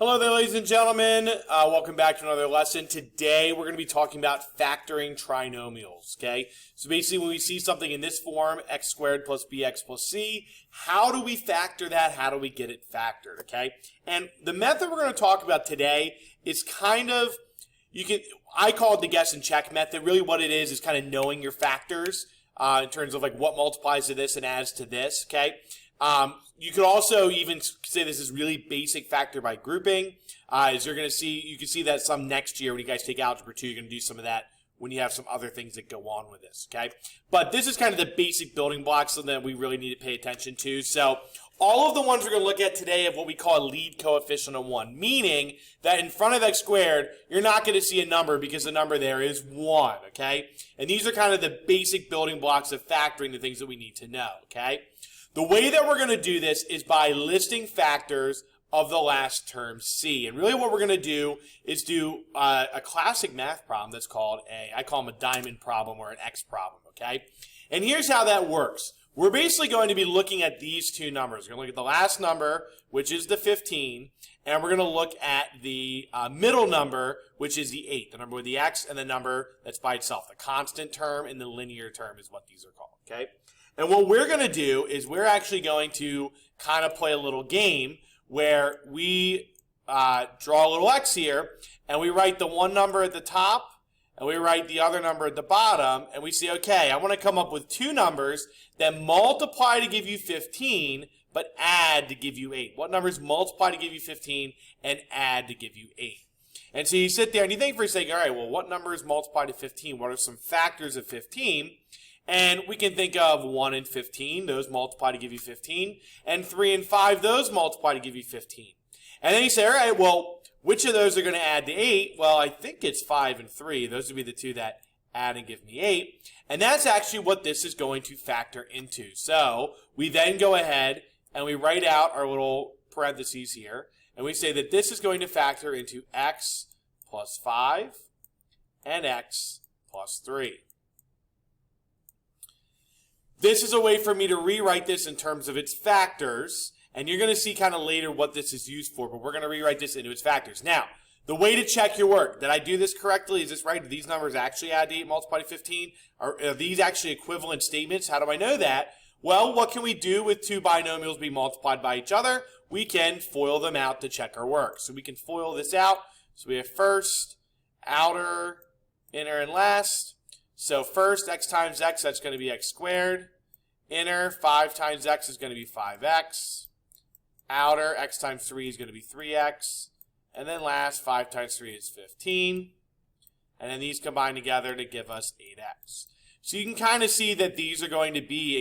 Hello there, ladies and gentlemen. Welcome back to another lesson. Today, we're going to be talking about factoring trinomials, okay? So basically, when we see something in this form, x squared plus bx plus c, how do we factor that? How do we get it factored, okay? And the method we're going to talk about today is kind of, I call it the guess and check method. Really what it is kind of knowing your factors in terms of like what multiplies to this and adds to this, okay? You could also even say this is really basic factor by grouping. As you're going to see, you can see that some next year when you guys take Algebra 2, you're going to do some of that when you have some other things that go on with this, okay? But this is kind of the basic building blocks that we really need to pay attention to. So all of the ones we're going to look at today have what we call a lead coefficient of 1, meaning that in front of x squared, you're not going to see a number because the number there is 1, okay? And these are kind of the basic building blocks of factoring, the things that we need to know, okay? The way that we're going to do this is by listing factors of the last term c. And really what we're going to do is do a classic math problem that's called I call them a diamond problem or an X problem, okay? And here's how that works. We're basically going to be looking at these two numbers. We're going to look at the last number, which is the 15, and we're going to look at the middle number, which is the 8, the number with the x, and the number that's by itself. The constant term and the linear term is what these are called, okay? And what we're going to do is we're actually going to kind of play a little game where we draw a little x here, and we write the one number at the top, and we write the other number at the bottom, and we say, okay, I want to come up with two numbers that multiply to give you 15, but add to give you 8. What numbers multiply to give you 15 and add to give you 8? And so you sit there and you think for a second, all right, well, what numbers multiply to 15? What are some factors of 15? And we can think of 1 and 15, those multiply to give you 15, and 3 and 5, those multiply to give you 15. And then you say, all right, well, which of those are going to add to 8? Well, I think it's 5 and 3. Those would be the two that add and give me 8. And that's actually what this is going to factor into. So we then go ahead and we write out our little parentheses here, and we say that this is going to factor into x plus 5 and x plus 3. This is a way for me to rewrite this in terms of its factors, and you're going to see kind of later what this is used for, but we're going to rewrite this into its factors. Now, the way to check your work, did I do this correctly? Is this right? Do these numbers actually add to 8 multiplied to 15? Are these actually equivalent statements? How do I know that? Well, what can we do with two binomials being multiplied by each other? We can FOIL them out to check our work. So we can FOIL this out. So we have first, outer, inner, and last. So first, x times x, that's going to be x squared. Inner, 5 times x is going to be 5x. Outer, x times 3 is going to be 3x. And then last, 5 times 3 is 15. And then these combine together to give us 8x. So you can kind of see that these are going to be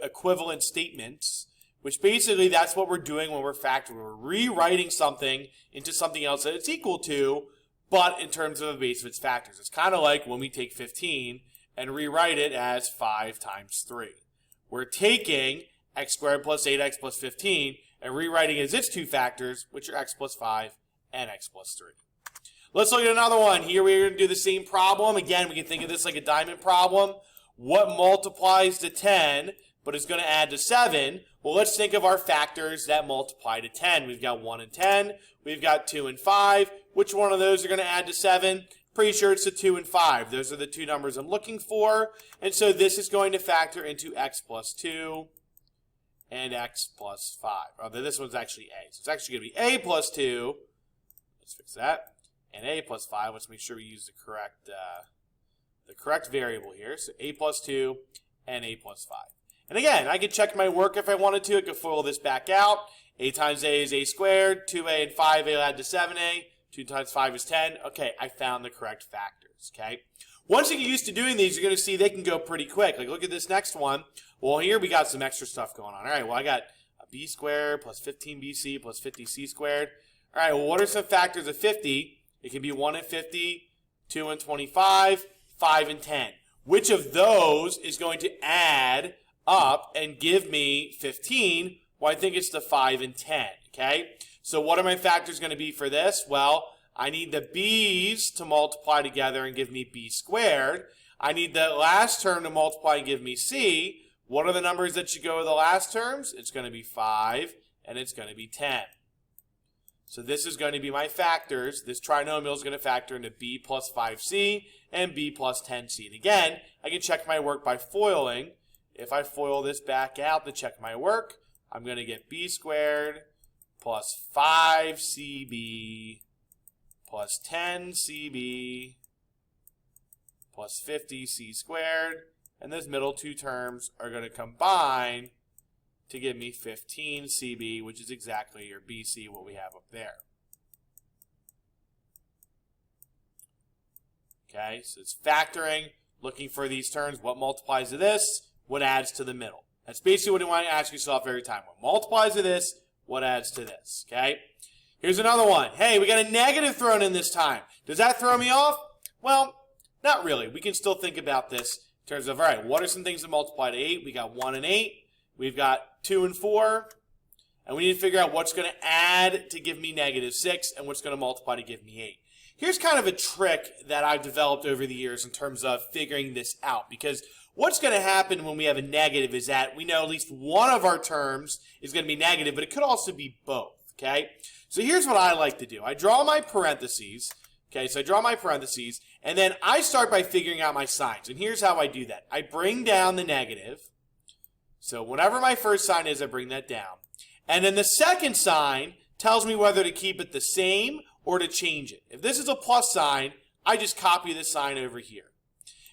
equivalent statements, which basically that's what we're doing when we're factoring. We're rewriting something into something else that it's equal to, but in terms of the base of its factors. It's kind of like when we take 15 and rewrite it as 5 times 3. We're taking x squared plus 8x plus 15 and rewriting it as its two factors, which are x plus 5 and x plus 3. Let's look at another one. Here we're going to do the same problem. Again, we can think of this like a diamond problem. What multiplies to 10 but is going to add to 7? Well, let's think of our factors that multiply to 10. We've got 1 and 10. We've got 2 and 5. Which one of those are going to add to 7? Pretty sure it's the 2 and 5. Those are the two numbers I'm looking for. And so this is going to factor into x plus 2 and x plus 5. Although this one's actually a. So it's actually going to be a plus 2. Let's fix that. And a plus 5. Let's make sure we use the correct variable here. So a plus 2 and a plus 5. And again, I could check my work if I wanted to. I could FOIL this back out. A times a is a squared. 2a and 5a will add to 7a. 2 times 5 is 10. Okay, I found the correct factors, okay? Once you get used to doing these, you're going to see they can go pretty quick. Like, look at this next one. Well, here we got some extra stuff going on. All right, well, I got a b squared plus 15bc plus 50c squared. All right, well, what are some factors of 50? It can be 1 and 50, 2 and 25, 5 and 10. Which of those is going to add up and give me 15? Well, I think it's the 5 and 10, okay? So what are my factors going to be for this? Well, I need the b's to multiply together and give me b squared. I need the last term to multiply and give me c. What are the numbers that should go with the last terms? It's going to be 5 and it's going to be 10. So this is going to be my factors. This trinomial is going to factor into b plus 5c and b plus 10c. And again, I can check my work by foiling. If I FOIL this back out to check my work, I'm going to get b squared plus 5cb plus 10cb plus 50c squared. And those middle two terms are going to combine to give me 15cb, which is exactly your bc, what we have up there. Okay, so it's factoring, looking for these terms. What multiplies to this? What adds to the middle? That's basically what you want to ask yourself every time. What multiplies to this? What adds to this? Okay? Here's another one. Hey, we got a negative thrown in this time. Does that throw me off? Well, not really. We can still think about this in terms of, all right, what are some things that multiply to 8? We got 1 and 8. We've got 2 and 4. And we need to figure out what's going to add to give me negative 6 and what's going to multiply to give me 8. Here's kind of a trick that I've developed over the years in terms of figuring this out, because what's going to happen when we have a negative is that we know at least one of our terms is going to be negative, but it could also be both, okay? So here's what I like to do. I draw my parentheses, okay? So I draw my parentheses, and then I start by figuring out my signs. And here's how I do that. I bring down the negative. So whatever my first sign is, I bring that down. And then the second sign tells me whether to keep it the same or to change it. If this is a plus sign, I just copy this sign over here.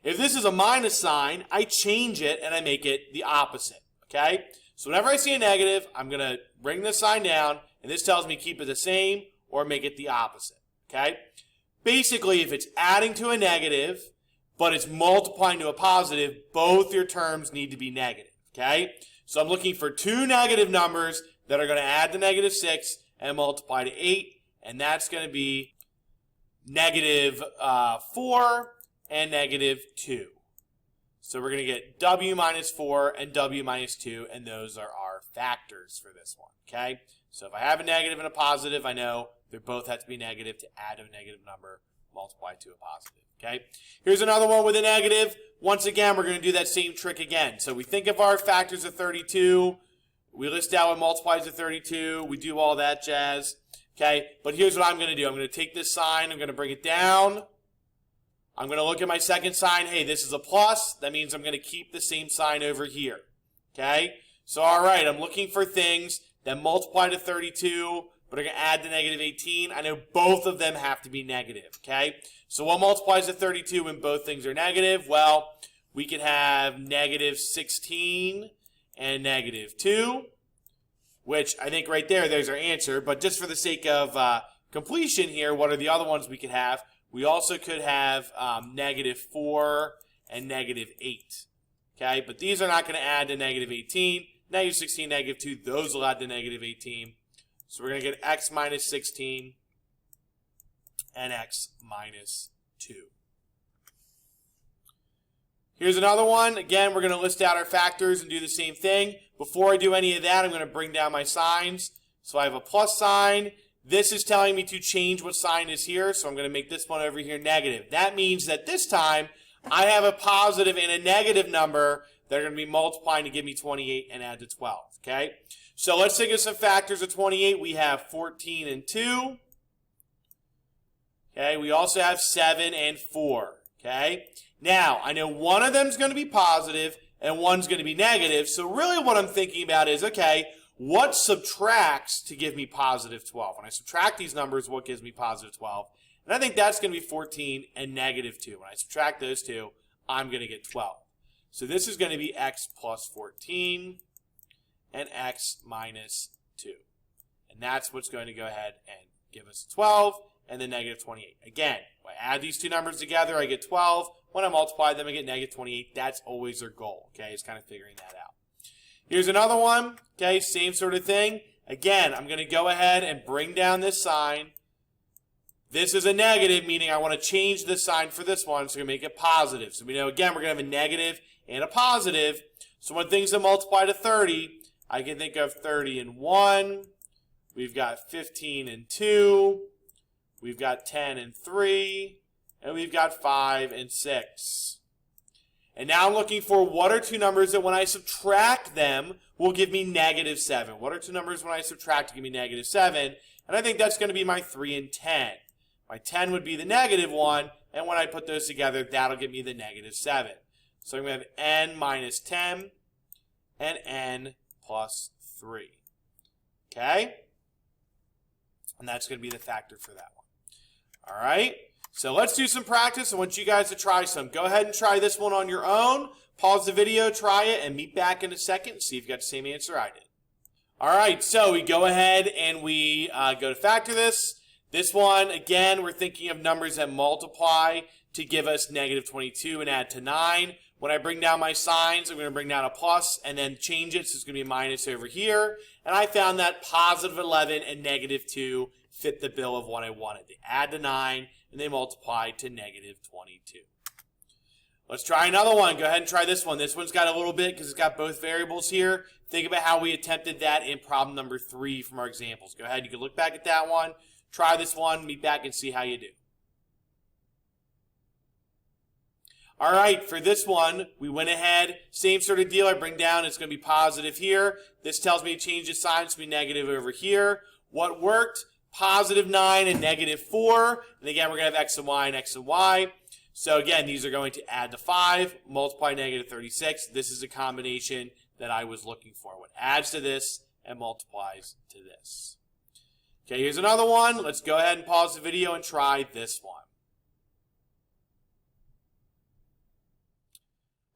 If this is a minus sign, I change it and I make it the opposite, okay? So whenever I see a negative, I'm going to bring this sign down, and this tells me keep it the same or make it the opposite, okay? Basically, if it's adding to a negative, but it's multiplying to a positive, both your terms need to be negative, okay? So I'm looking for two negative numbers that are going to add to negative 6 and multiply to 8, and that's going to be negative 4 and negative 2. So we're going to get w minus 4 and w minus 2, and those are our factors for this one, okay? So if I have a negative and a positive, I know they both have to be negative to add to a negative number, multiply to a positive, okay? Here's another one with a negative. Once again, we're going to do that same trick again. So we think of our factors of 32. We list out what multiplies to 32. We do all that jazz. Okay, but here's what I'm going to do. I'm going to take this sign. I'm going to bring it down. I'm going to look at my second sign. Hey, this is a plus. That means I'm going to keep the same sign over here. Okay, so all right, I'm looking for things that multiply to 32, but are going to add to negative 18. I know both of them have to be negative. Okay, so what multiplies to 32 when both things are negative? Well, we could have negative 16 and negative 2. Which I think right there's our answer. But just for the sake of completion here, what are the other ones we could have? We also could have negative 4 and negative 8. Okay, but these are not going to add to negative 18. Negative 16, negative 2, those will add to negative 18. So we're going to get x minus 16 and x minus 2. Here's another one. Again, we're going to list out our factors and do the same thing. Before I do any of that, I'm going to bring down my signs. So I have a plus sign. This is telling me to change what sign is here, so I'm going to make this one over here negative. That means that this time, I have a positive and a negative number that are going to be multiplying to give me 28 and add to 12, okay? So let's think of some factors of 28. We have 14 and 2. Okay, we also have 7 and 4, okay? Now, I know one of them is going to be positive and one's going to be negative. So really what I'm thinking about is, okay, what subtracts to give me positive 12? When I subtract these numbers, what gives me positive 12? And I think that's going to be 14 and negative 2. When I subtract those two, I'm going to get 12. So this is going to be x plus 14 and x minus 2. And that's what's going to go ahead and give us 12 and then negative 28. Again, when I add these two numbers together, I get 12. When I multiply them, I get negative 28. That's always our goal, okay? It's kind of figuring that out. Here's another one, okay? Same sort of thing. Again, I'm going to go ahead and bring down this sign. This is a negative, meaning I want to change the sign for this one, so we're going to make it positive. So we know, again, we're going to have a negative and a positive. So when things that multiply to 30, I can think of 30 and 1. We've got 15 and 2. We've got 10 and 3. And we've got 5 and 6. And now I'm looking for what are two numbers that when I subtract them will give me negative 7. What are two numbers when I subtract to give me negative 7? And And I think that's going to be my 3 and 10. My 10 would be the negative 1, and when I put those together, that'll give me the negative 7. So I'm going to have n minus 10 and n plus 3. Okay? And that's going to be the factor for that one. All right? So let's do some practice. I want you guys to try some. Go ahead and try this one on your own. Pause the video, try it, and meet back in a second and see if you got the same answer I did. All right, so we go ahead and we go to factor this. This one, again, we're thinking of numbers that multiply to give us negative 22 and add to 9. When I bring down my signs, I'm going to bring down a plus and then change it, so it's going to be a minus over here. And I found that positive 11 and negative 2 fit the bill of what I wanted. They add to 9, and they multiply to negative 22. Let's try another one. Go ahead and try this one. This one's got a little bit because it's got both variables here. Think about how we attempted that in problem number 3 from our examples. Go ahead. You can look back at that one. Try this one. Meet back and see how you do. All right, for this one, we went ahead. Same sort of deal. I bring down. It's going to be positive here. This tells me to change the sign. It's going to be negative over here. What worked? Positive 9 and negative 4. And again, we're going to have x and y and x and y. So again, these are going to add to 5, multiply negative 36. This is a combination that I was looking for. What adds to this and multiplies to this. Okay, here's another one. Let's go ahead and pause the video and try this one.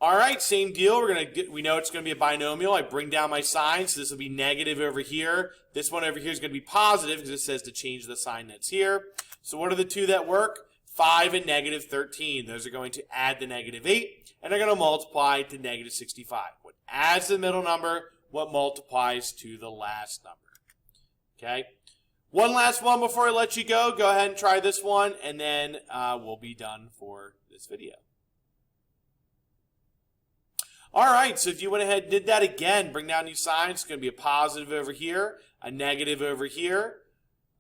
All right, same deal. We know it's going to be a binomial. I bring down my sign, so this will be negative over here. This one over here is going to be positive because it says to change the sign that's here. So what are the two that work? 5 and negative 13. Those are going to add to negative 8, and they're going to multiply to negative 65. What adds to the middle number? What multiplies to the last number? Okay. One last one before I let you go. Go ahead and try this one, and then we'll be done for this video. All right, so if you went ahead and did that again, bring down these signs. It's going to be a positive over here, a negative over here.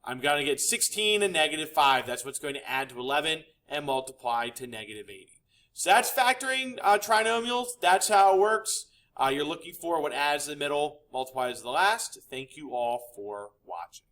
I'm going to get 16 and negative 5. That's what's going to add to 11 and multiply to negative 80. So that's factoring trinomials. That's how it works. You're looking for what adds to the middle, multiplies to the last. Thank you all for watching.